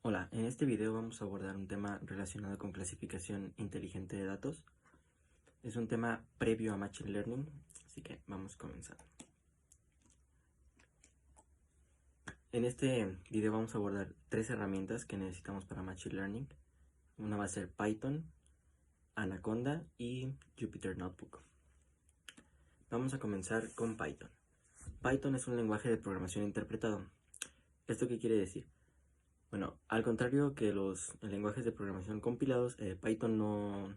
Hola, en este video vamos a abordar un tema relacionado con clasificación inteligente de datos. Es un tema previo a Machine Learning, así que vamos comenzando. En este video vamos a abordar tres herramientas que necesitamos para Machine Learning. Una va a ser Python, Anaconda y Jupyter Notebook. Vamos a comenzar con Python. Python es un lenguaje de programación interpretado. ¿Esto qué quiere decir? Bueno, al contrario que los lenguajes de programación compilados, Python no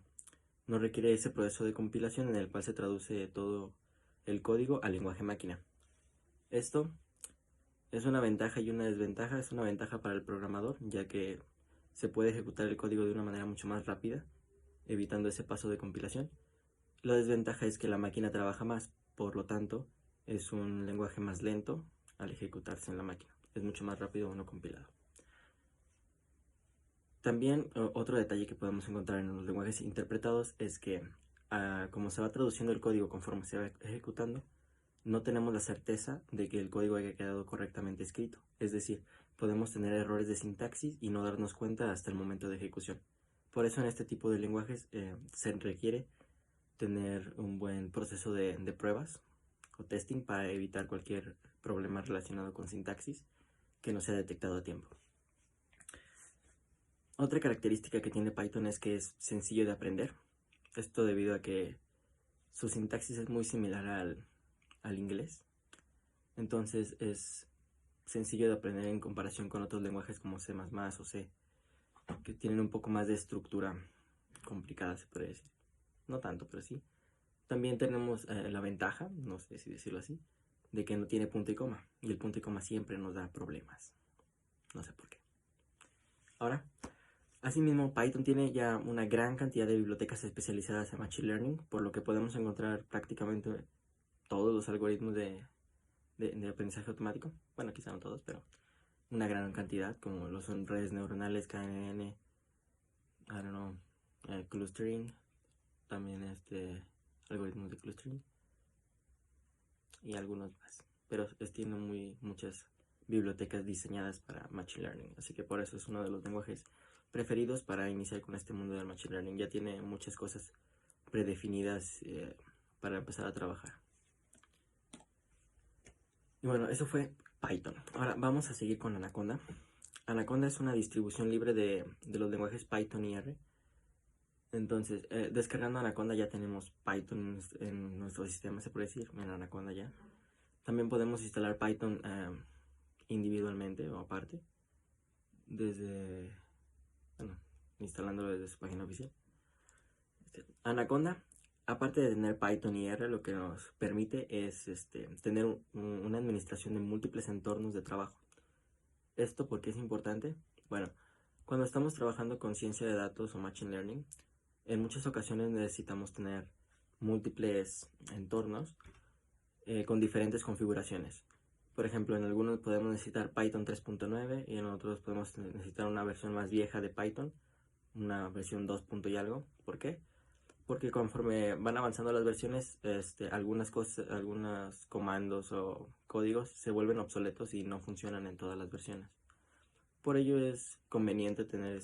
requiere ese proceso de compilación en el cual se traduce todo el código al lenguaje máquina. Esto es una ventaja y una desventaja. Es una ventaja para el programador, ya que se puede ejecutar el código de una manera mucho más rápida, evitando ese paso de compilación. La desventaja es que la máquina trabaja más, por lo tanto, es un lenguaje más lento al ejecutarse en la máquina. Es mucho más rápido no compilado. También otro detalle que podemos encontrar en los lenguajes interpretados es que como se va traduciendo el código conforme se va ejecutando, no tenemos la certeza de que el código haya quedado correctamente escrito. Es decir, podemos tener errores de sintaxis y no darnos cuenta hasta el momento de ejecución. Por eso en este tipo de lenguajes se requiere tener un buen proceso de pruebas o testing para evitar cualquier problema relacionado con sintaxis que no sea detectado a tiempo. Otra característica que tiene Python es que es sencillo de aprender. Esto debido a que su sintaxis es muy similar al inglés. Entonces es sencillo de aprender en comparación con otros lenguajes como C++ o C, que tienen un poco más de estructura complicada, se puede decir. No tanto, pero sí. También tenemos la ventaja, no sé si decirlo así, de que no tiene punto y coma. Y el punto y coma siempre nos da problemas. No sé por qué. Ahora, asimismo, Python tiene ya una gran cantidad de bibliotecas especializadas en Machine Learning, por lo que podemos encontrar prácticamente todos los algoritmos de aprendizaje automático. Bueno, quizá no todos, pero una gran cantidad, como lo son redes neuronales, KNN, clustering, también algoritmos de clustering y algunos más. Pero tiene muchas bibliotecas diseñadas para Machine Learning, así que por eso es uno de los lenguajes preferidos para iniciar con este mundo del Machine Learning. Ya tiene muchas cosas predefinidas para empezar a trabajar. Y bueno, eso fue Python. Ahora vamos a seguir con Anaconda. Anaconda es una distribución libre de los lenguajes Python y R. Entonces, descargando Anaconda ya tenemos Python en nuestro sistema, se puede decir, en Anaconda ya. También podemos instalar Python individualmente o aparte, instalándolo desde su página oficial. Anaconda, aparte de tener Python y R, lo que nos permite es tener una administración de múltiples entornos de trabajo. ¿Esto por qué es importante? Bueno, cuando estamos trabajando con ciencia de datos o Machine Learning, en muchas ocasiones necesitamos tener múltiples entornos con diferentes configuraciones. Por ejemplo, en algunos podemos necesitar Python 3.9 y en otros podemos necesitar una versión más vieja de Python, una versión 2. Y algo. ¿Por qué? Porque conforme van avanzando las versiones, algunos comandos o códigos se vuelven obsoletos y no funcionan en todas las versiones. Por ello es conveniente tener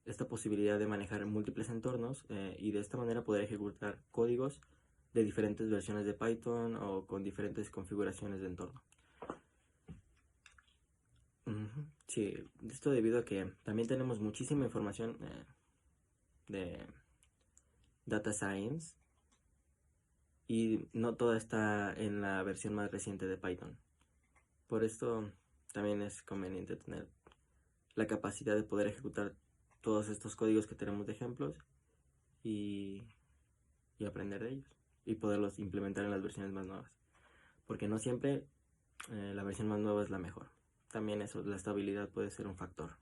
esta posibilidad de manejar múltiples entornos y de esta manera poder ejecutar códigos de diferentes versiones de Python o con diferentes configuraciones de entorno. Sí, esto debido a que también tenemos muchísima información de Data Science y no toda está en la versión más reciente de Python. Por esto también es conveniente tener la capacidad de poder ejecutar todos estos códigos que tenemos de ejemplos y aprender de ellos y poderlos implementar en las versiones más nuevas, porque no siempre la versión más nueva es la mejor. También eso, la estabilidad puede ser un factor.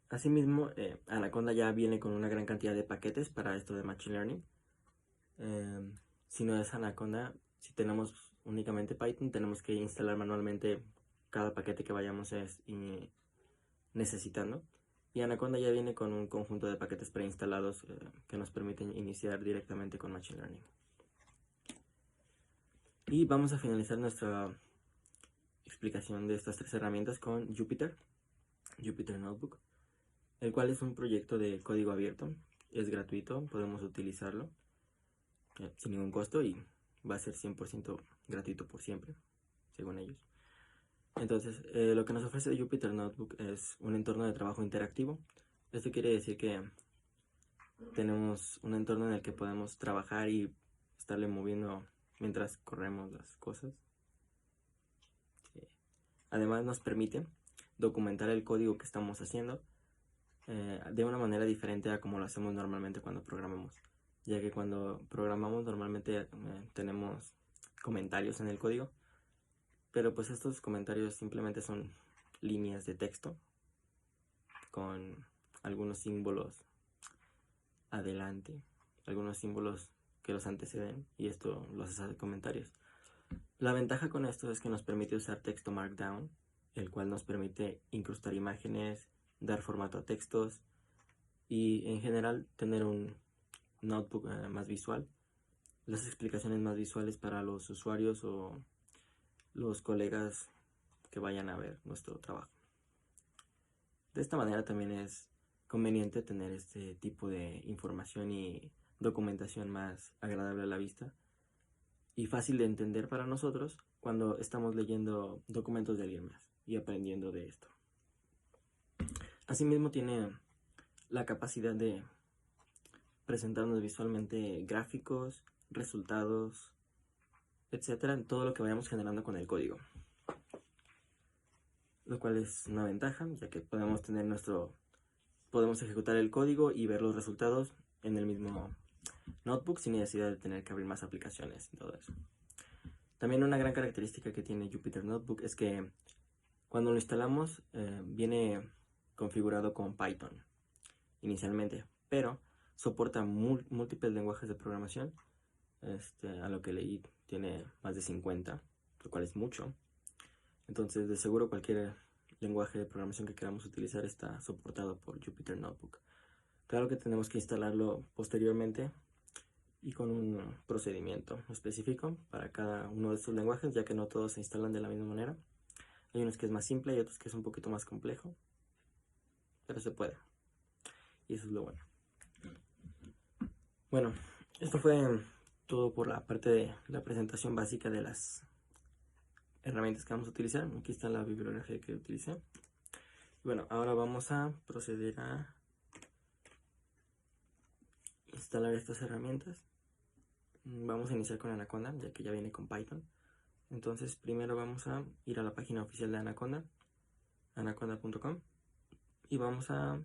Asimismo, Anaconda ya viene con una gran cantidad de paquetes para esto de Machine Learning. Si no es Anaconda, si tenemos únicamente Python, tenemos que instalar manualmente cada paquete que vayamos necesitando. Y Anaconda ya viene con un conjunto de paquetes preinstalados que nos permiten iniciar directamente con Machine Learning. Y vamos a finalizar nuestra explicación de estas tres herramientas con Jupyter Notebook, el cual es un proyecto de código abierto, es gratuito, podemos utilizarlo sin ningún costo y va a ser 100% gratuito por siempre, según ellos. Entonces, lo que nos ofrece Jupyter Notebook es un entorno de trabajo interactivo. Esto quiere decir que tenemos un entorno en el que podemos trabajar y estarle moviendo mientras corremos las cosas. Además nos permite documentar el código que estamos haciendo de una manera diferente a como lo hacemos normalmente cuando programamos, ya que cuando programamos normalmente tenemos comentarios en el código, pero pues estos comentarios simplemente son líneas de texto con algunos símbolos adelante, algunos símbolos que los anteceden, y esto los hace comentarios. La ventaja con esto es que nos permite usar texto Markdown, el cual nos permite incrustar imágenes, dar formato a textos y en general tener un notebook más visual, las explicaciones más visuales para los usuarios o los colegas que vayan a ver nuestro trabajo. De esta manera también es conveniente tener este tipo de información y documentación más agradable a la vista y fácil de entender para nosotros cuando estamos leyendo documentos de alguien más y aprendiendo de esto. Asimismo tiene la capacidad de presentarnos visualmente gráficos, resultados, etcétera, en todo lo que vayamos generando con el código, lo cual es una ventaja, ya que podemos ejecutar el código y ver los resultados en el mismo notebook sin necesidad de tener que abrir más aplicaciones y todo eso. También una gran característica que tiene Jupyter Notebook es que cuando lo instalamos viene configurado con Python inicialmente, pero soporta múltiples lenguajes de programación. A lo que leí tiene más de 50, lo cual es mucho. Entonces de seguro cualquier lenguaje de programación que queramos utilizar está soportado por Jupyter Notebook. Claro que tenemos que instalarlo posteriormente y con un procedimiento específico para cada uno de estos lenguajes, ya que no todos se instalan de la misma manera. Hay unos que es más simple y otros que es un poquito más complejo, pero se puede. Y eso es lo bueno. Bueno, esto fue todo por la parte de la presentación básica de las herramientas que vamos a utilizar. Aquí está la bibliografía que utilicé. Bueno, ahora vamos a proceder a instalar estas herramientas. Vamos a iniciar con Anaconda, ya que ya viene con Python. Entonces primero vamos a ir a la página oficial de Anaconda, anaconda.com, y vamos a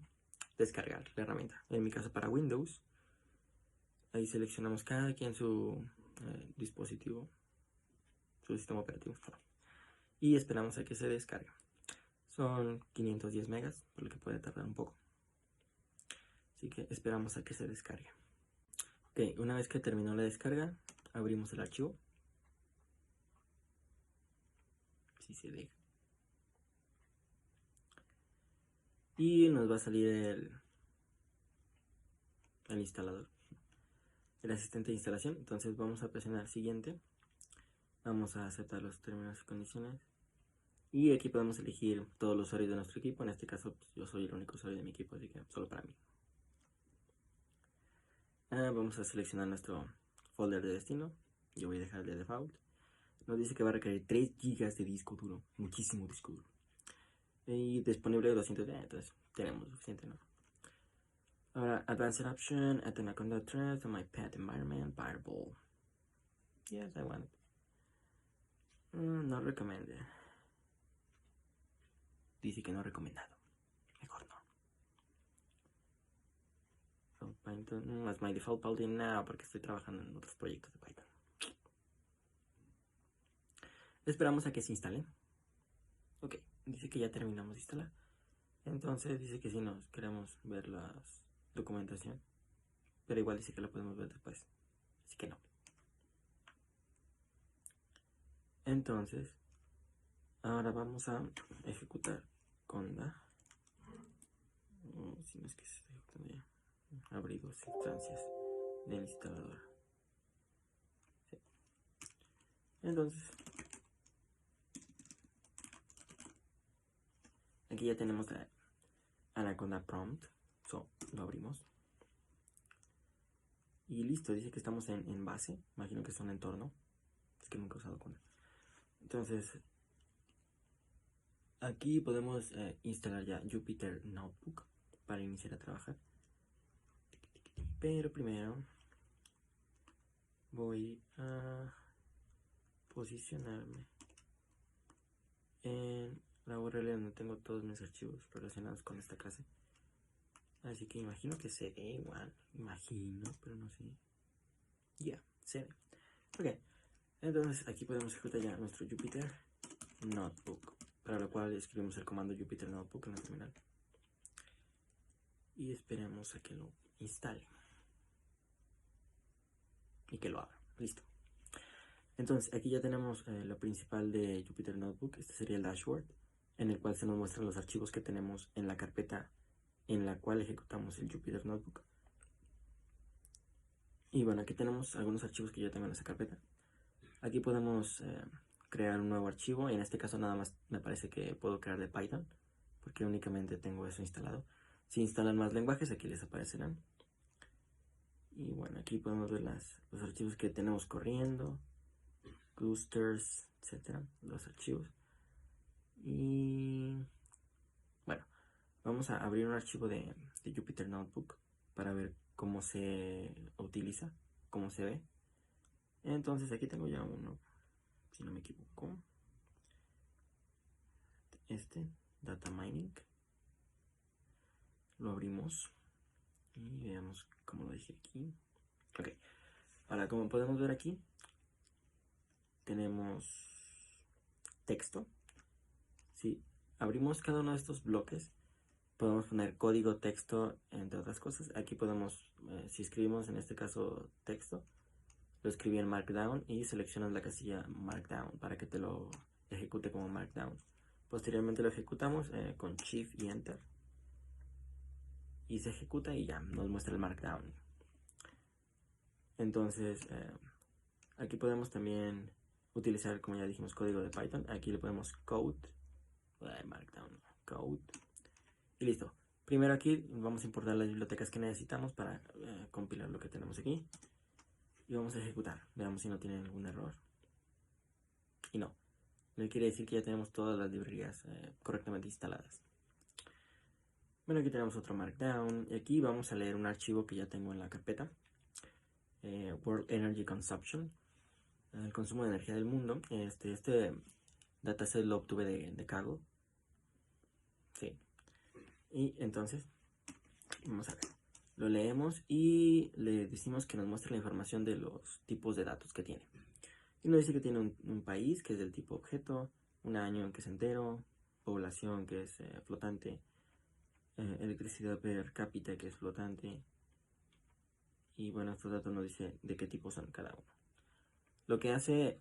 descargar la herramienta. En mi caso para Windows, ahí seleccionamos cada quien su dispositivo, su sistema operativo, y esperamos a que se descargue. Son 510 megas, por lo que puede tardar un poco, así que esperamos a que se descargue. Ok, una vez que terminó la descarga, abrimos el archivo, si se deja, y nos va a salir el instalador, el asistente de instalación. Entonces vamos a presionar siguiente, vamos a aceptar los términos y condiciones, y aquí podemos elegir todos los usuarios de nuestro equipo. En este caso pues, yo soy el único usuario de mi equipo, así que solo para mí. Vamos a seleccionar nuestro folder de destino, yo voy a dejar el de default. Nos dice que va a requerir 3 GB de disco duro, muchísimo disco duro, y disponible 200, entonces tenemos suficiente, ¿no? Ahora, Advanced Option, at Anaconda Threads, on my pet environment, Fireball. Yes, I want it. No recomiende. Dice que no recomendado. Mejor no. So, Python, as my default building now, porque estoy trabajando en otros proyectos de Python. Esperamos a que se instale. Ok, dice que ya terminamos de instalar. Entonces dice que si nos queremos ver la documentación, pero igual dice que la podemos ver después, así que no. Entonces, ahora vamos a ejecutar Conda. Si no es que se está ejecutando ya. Abrir 2 instancias del instalador. Sí. Entonces, aquí ya tenemos la Anaconda Prompt. Lo abrimos. Y listo, dice que estamos en base. Imagino que es un entorno. Es que nunca he usado Conda. Entonces, aquí podemos instalar ya Jupyter Notebook para iniciar a trabajar. Pero primero voy a posicionarme en la URL donde tengo todos mis archivos relacionados con esta clase. Así que imagino que se ve igual. Imagino, pero no sé. Ya, se ve. Ok. Entonces aquí podemos ejecutar ya nuestro Jupyter Notebook. Para lo cual escribimos el comando Jupyter Notebook en la terminal. Y esperemos a que lo instale. Y que lo abra. Listo. Entonces aquí ya tenemos lo principal de Jupyter Notebook. Este sería el dashboard, en el cual se nos muestran los archivos que tenemos en la carpeta en la cual ejecutamos el Jupyter Notebook. Y bueno, aquí tenemos algunos archivos que yo tengo en esa carpeta. Aquí podemos crear un nuevo archivo, y en este caso nada más me parece que puedo crear de Python, porque únicamente tengo eso instalado. Si instalan más lenguajes, aquí les aparecerán. Y bueno, aquí podemos ver los archivos que tenemos corriendo, clusters, etcétera, los archivos. Y bueno, vamos a abrir un archivo de Jupyter Notebook para ver cómo se utiliza, cómo se ve. Entonces aquí tengo ya uno, si no me equivoco. Data Mining. Lo abrimos y veamos cómo lo dije aquí. Ok, ahora como podemos ver aquí, tenemos texto. Si abrimos cada uno de estos bloques, podemos poner código, texto, entre otras cosas. Aquí podemos, si escribimos en este caso texto, lo escribí en Markdown y seleccionas la casilla Markdown para que te lo ejecute como Markdown. Posteriormente lo ejecutamos con Shift y Enter. Y se ejecuta y ya nos muestra el Markdown. Entonces, aquí podemos también utilizar, como ya dijimos, código de Python. Aquí le ponemos code, Markdown, code. Y listo. Primero aquí vamos a importar las bibliotecas que necesitamos para compilar lo que tenemos aquí. Y vamos a ejecutar. Veamos si no tiene algún error. Y no. No quiere decir que ya tenemos todas las librerías correctamente instaladas. Bueno, aquí tenemos otro Markdown. Y aquí vamos a leer un archivo que ya tengo en la carpeta. World Energy Consumption. El consumo de energía del mundo. Este dataset lo obtuve de Kaggle. Sí. Y entonces, vamos a ver. Lo leemos y le decimos que nos muestre la información de los tipos de datos que tiene. Y nos dice que tiene un país que es del tipo objeto, un año que es entero, población que es flotante, electricidad per cápita que es flotante. Y bueno, estos datos nos dice de qué tipo son cada uno. Lo que hace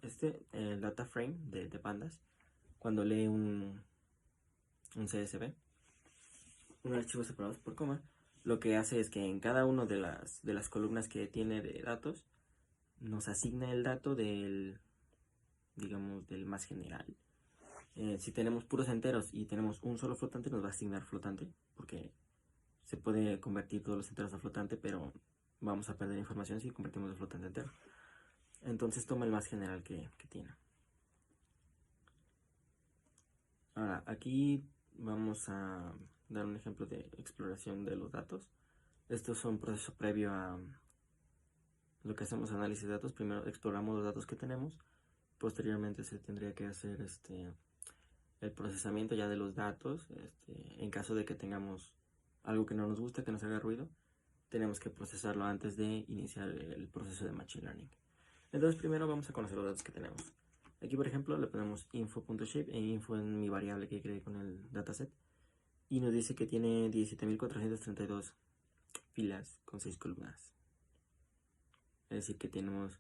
el data frame de pandas, cuando lee un CSV, un archivo separado por coma, lo que hace es que en cada una de las columnas que tiene de datos, nos asigna el dato del, digamos, del más general. Si tenemos puros enteros y tenemos un solo flotante, nos va a asignar flotante, porque se puede convertir todos los enteros a flotante, pero vamos a perder información si convertimos de flotante a entero. Entonces toma el más general que tiene. Ahora, aquí vamos a dar un ejemplo de exploración de los datos. Esto es un proceso previo a lo que hacemos análisis de datos. Primero exploramos los datos que tenemos. Posteriormente se tendría que hacer el procesamiento ya de los datos. En caso de que tengamos algo que no nos gusta, que nos haga ruido, tenemos que procesarlo antes de iniciar el proceso de Machine Learning. Entonces primero vamos a conocer los datos que tenemos. Aquí por ejemplo le ponemos info.shape e info en mi variable que creé con el dataset. Y nos dice que tiene 17.432 filas con 6 columnas. Es decir que tenemos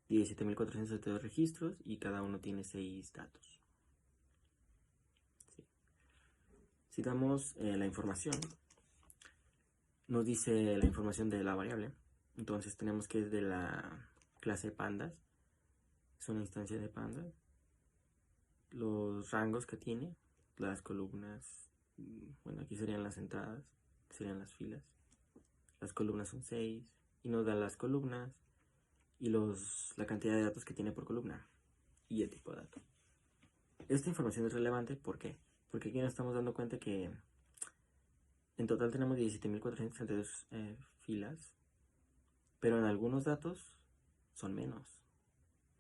17.472 registros y cada uno tiene 6 datos. Sí. Si damos la información, nos dice la información de la variable. Entonces tenemos que es de la clase pandas. Es una instancia de pandas. Los rangos que tiene, las columnas bueno, aquí serían las entradas, serían las filas. Las columnas son 6 y nos da las columnas y la cantidad de datos que tiene por columna y el tipo de dato. Esta información es relevante, ¿por qué? Porque aquí nos estamos dando cuenta que en total tenemos 17.432 filas, pero en algunos datos son menos,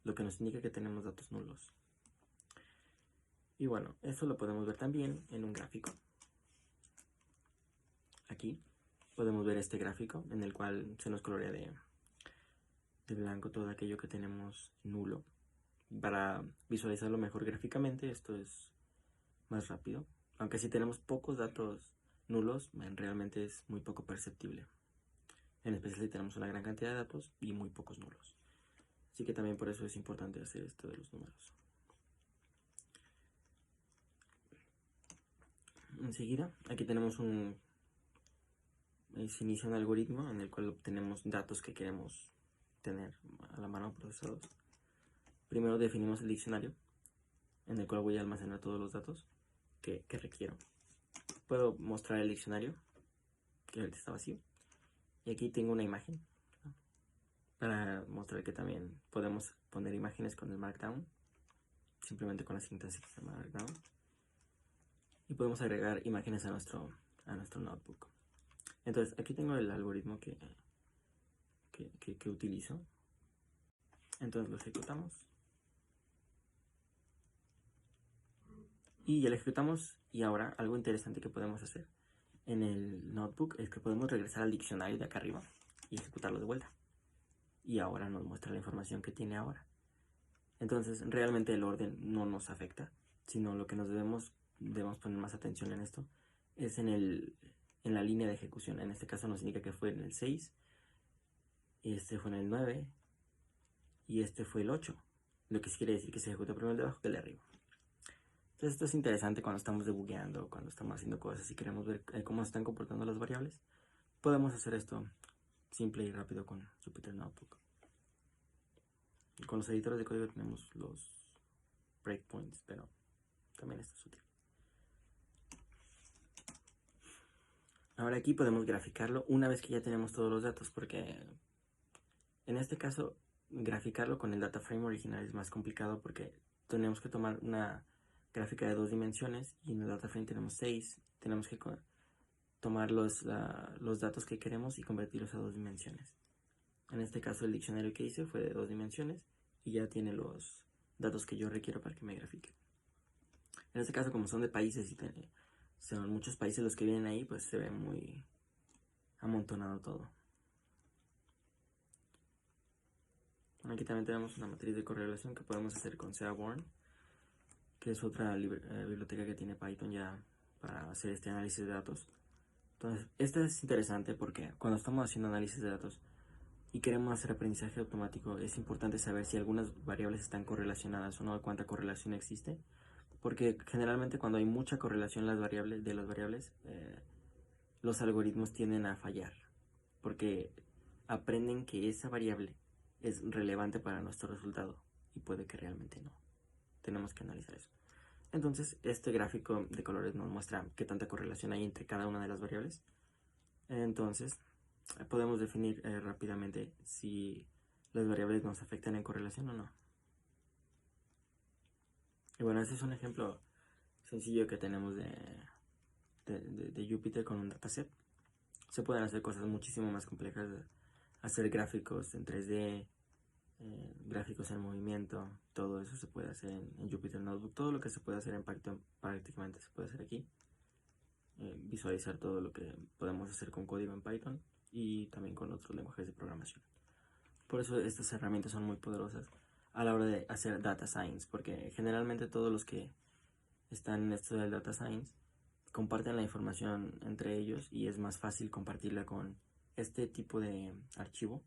lo que nos indica que tenemos datos nulos. Y bueno, eso lo podemos ver también en un gráfico. Aquí podemos ver este gráfico en el cual se nos colorea de blanco todo aquello que tenemos nulo. Para visualizarlo mejor gráficamente, esto es más rápido. Aunque si tenemos pocos datos nulos, realmente es muy poco perceptible. En especial si tenemos una gran cantidad de datos y muy pocos nulos. Así que también por eso es importante hacer esto de los números. Enseguida, aquí tenemos se inicia un algoritmo en el cual obtenemos datos que queremos tener a la mano procesados. Primero definimos el diccionario, en el cual voy a almacenar todos los datos que requiero. Puedo mostrar el diccionario, que ahorita está vacío. Y aquí tengo una imagen, ¿no?, para mostrar que también podemos poner imágenes con el Markdown, simplemente con la sintaxis de Markdown. Y podemos agregar imágenes a nuestro notebook. Entonces, aquí tengo el algoritmo que utilizo. Entonces lo ejecutamos. Y ya lo ejecutamos. Y ahora algo interesante que podemos hacer en el notebook es que podemos regresar al diccionario de acá arriba y ejecutarlo de vuelta. Y ahora nos muestra la información que tiene ahora. Entonces realmente el orden no nos afecta, sino lo que nos debemos poner más atención en esto es en la línea de ejecución. En este caso nos indica que fue en el 6, este fue en el 9 y este fue el 8, lo que quiere decir que se ejecuta primero el de abajo que el de arriba. Entonces esto es interesante cuando estamos debugueando, cuando estamos haciendo cosas y queremos ver cómo se están comportando las variables. Podemos hacer esto simple y rápido con Jupyter Notebook. Con los editores de código tenemos los breakpoints, pero también esto es útil. Ahora aquí podemos graficarlo una vez que ya tenemos todos los datos, porque en este caso graficarlo con el data frame original es más complicado porque tenemos que tomar una gráfica de 2 dimensiones y en el data frame tenemos 6. Tenemos que tomar los datos que queremos y convertirlos a 2 dimensiones. En este caso el diccionario que hice fue de 2 dimensiones y ya tiene los datos que yo requiero para que me grafique. En este caso, como son de países y son muchos países los que vienen ahí, pues se ve muy amontonado todo. Aquí también tenemos una matriz de correlación que podemos hacer con Seaborn, que es otra biblioteca que tiene Python ya para hacer este análisis de datos. Entonces, este es interesante porque cuando estamos haciendo análisis de datos y queremos hacer aprendizaje automático, es importante saber si algunas variables están correlacionadas o no, cuánta correlación existe. Porque generalmente cuando hay mucha correlación de las variables, los algoritmos tienden a fallar. Porque aprenden que esa variable es relevante para nuestro resultado y puede que realmente no. Tenemos que analizar eso. Entonces, este gráfico de colores nos muestra qué tanta correlación hay entre cada una de las variables. Entonces, podemos definir rápidamente si las variables nos afectan en correlación o no. Y bueno, ese es un ejemplo sencillo que tenemos de Jupyter con un dataset. Se pueden hacer cosas muchísimo más complejas, hacer gráficos en 3D, gráficos en movimiento, todo eso se puede hacer en Jupyter Notebook. Todo lo que se puede hacer en Python prácticamente se puede hacer aquí. Visualizar todo lo que podemos hacer con código en Python y también con otros lenguajes de programación. Por eso estas herramientas son muy poderosas a la hora de hacer data science, porque generalmente todos los que están en esto del data science comparten la información entre ellos y es más fácil compartirla con este tipo de archivo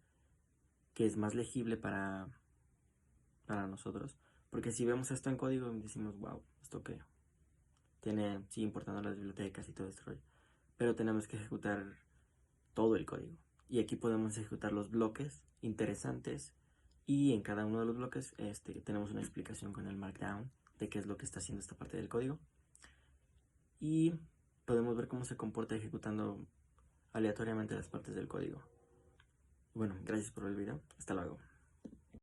que es más legible para nosotros, porque si vemos esto en código decimos, wow, esto que sigue importando las bibliotecas y todo este rollo, pero tenemos que ejecutar todo el código y aquí podemos ejecutar los bloques interesantes y en cada uno de los bloques tenemos una explicación con el Markdown de qué es lo que está haciendo esta parte del código. Y podemos ver cómo se comporta ejecutando aleatoriamente las partes del código. Bueno, gracias por el video. Hasta luego.